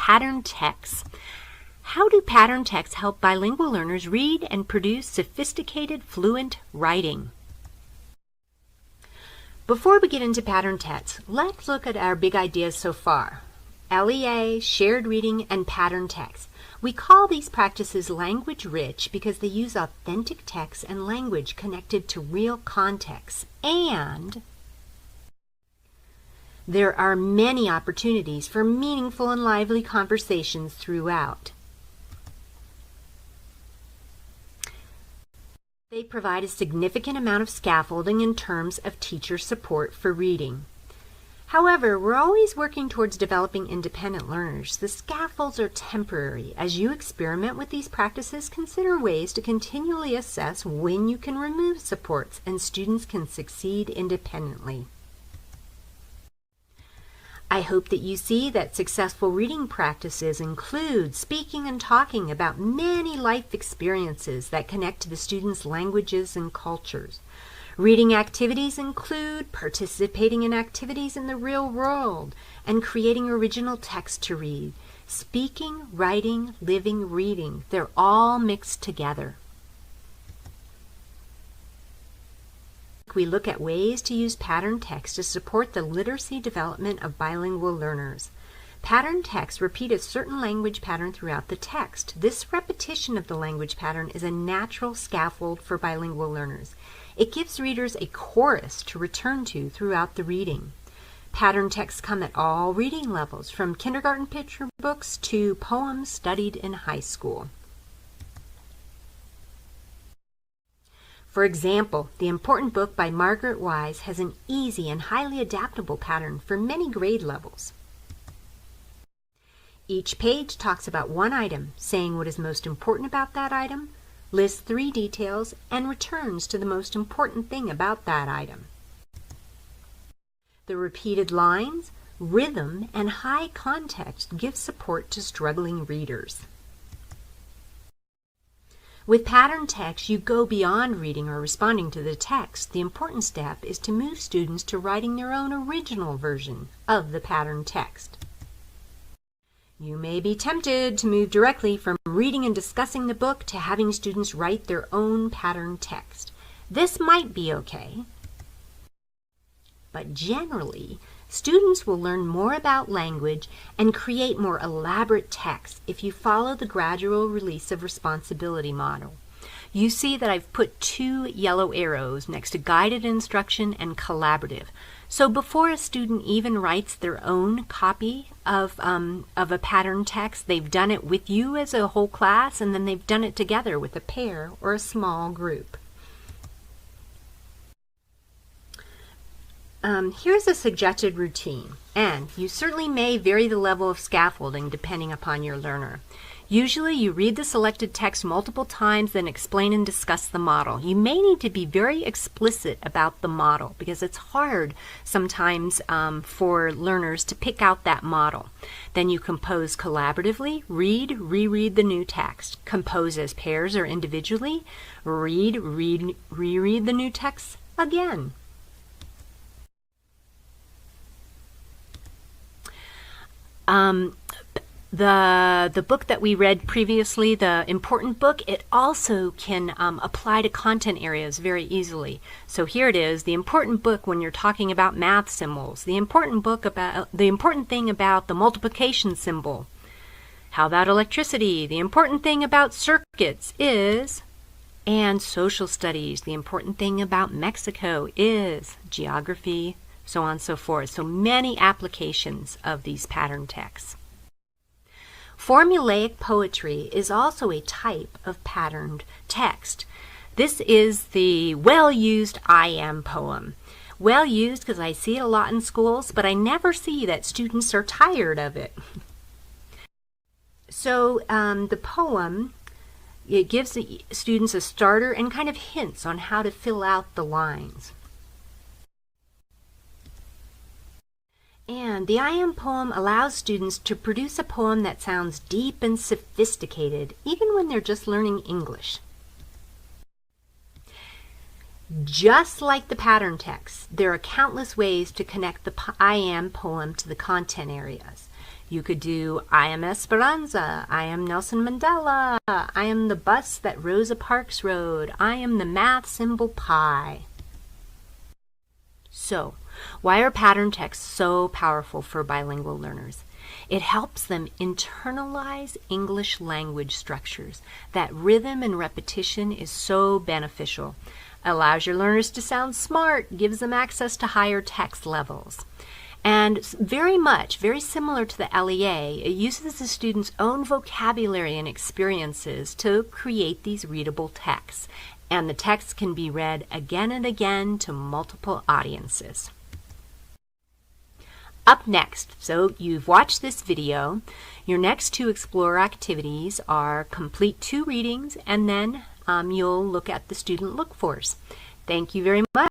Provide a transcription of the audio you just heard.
pattern texts. How do pattern texts help bilingual learners read and produce sophisticated, fluent writing? Before we get into pattern texts, let's look at our big ideas so far. LEA, shared reading, and pattern text. We call these practices language-rich because they use authentic text and language connected to real contexts, and there are many opportunities for meaningful and lively conversations throughout. They provide a significant amount of scaffolding in terms of teacher support for reading. However, we're always working towards developing independent learners. The scaffolds are temporary. As you experiment with these practices, consider ways to continually assess when you can remove supports and students can succeed independently. I hope that you see that successful reading practices include speaking and talking about many life experiences that connect to the students' languages and cultures. Reading activities include participating in activities in the real world and creating original text to read. Speaking, writing, living, reading, they're all mixed together. We look at ways to use pattern text to support the literacy development of bilingual learners. Pattern texts repeat a certain language pattern throughout the text. This repetition of the language pattern is a natural scaffold for bilingual learners. It gives readers a chorus to return to throughout the reading. Pattern texts come at all reading levels, from kindergarten picture books to poems studied in high school. For example, The Important Book by Margaret Wise has an easy and highly adaptable pattern for many grade levels. Each page talks about one item, saying what is most important about that item, lists 3 details, and returns to the most important thing about that item. The repeated lines, rhythm, and high context give support to struggling readers. With pattern text, you go beyond reading or responding to the text. The important step is to move students to writing their own original version of the pattern text. You may be tempted to move directly from reading and discussing the book to having students write their own pattern text. This might be okay, but generally, students will learn more about language and create more elaborate texts if you follow the gradual release of responsibility model. You see that I've put 2 yellow arrows next to guided instruction and collaborative. So before a student even writes their own copy of a pattern text, they've done it with you as a whole class, and then they've done it together with a pair or a small group. Here's a suggested routine, and you certainly may vary the level of scaffolding depending upon your learner. Usually you read the selected text multiple times, then explain and discuss the model. You may need to be very explicit about the model because it's hard sometimes for learners to pick out that model. Then you compose collaboratively, read, reread the new text. Compose as pairs or individually, read, reread the new text again. The book that we read previously, The Important Book, it also can apply to content areas very easily. So here it is, The Important Book when you're talking about math symbols, the important thing about the multiplication symbol. How about electricity? The important thing about circuits is, and social studies, the important thing about Mexico is, geography, so on and so forth. So many applications of these pattern texts. Formulaic poetry is also a type of patterned text. This is the well-used I am poem. Well used because I see it a lot in schools, but I never see that students are tired of it. So the poem, it gives the students a starter and kind of hints on how to fill out the lines. And the I Am poem allows students to produce a poem that sounds deep and sophisticated, even when they're just learning English. Just like the pattern text, there are countless ways to connect the I Am poem to the content areas. You could do, I am Esperanza, I am Nelson Mandela, I am the bus that Rosa Parks rode, I am the math symbol pi. So, why are pattern texts so powerful for bilingual learners? It helps them internalize English language structures. That rhythm and repetition is so beneficial. Allows your learners to sound smart, gives them access to higher text levels. And very similar to the LEA, it uses the student's own vocabulary and experiences to create these readable texts. And the texts can be read again and again to multiple audiences. Up next, so you've watched this video, your next 2 Explorer activities are complete 2 readings, and then you'll look at the student look-fors. Thank you very much.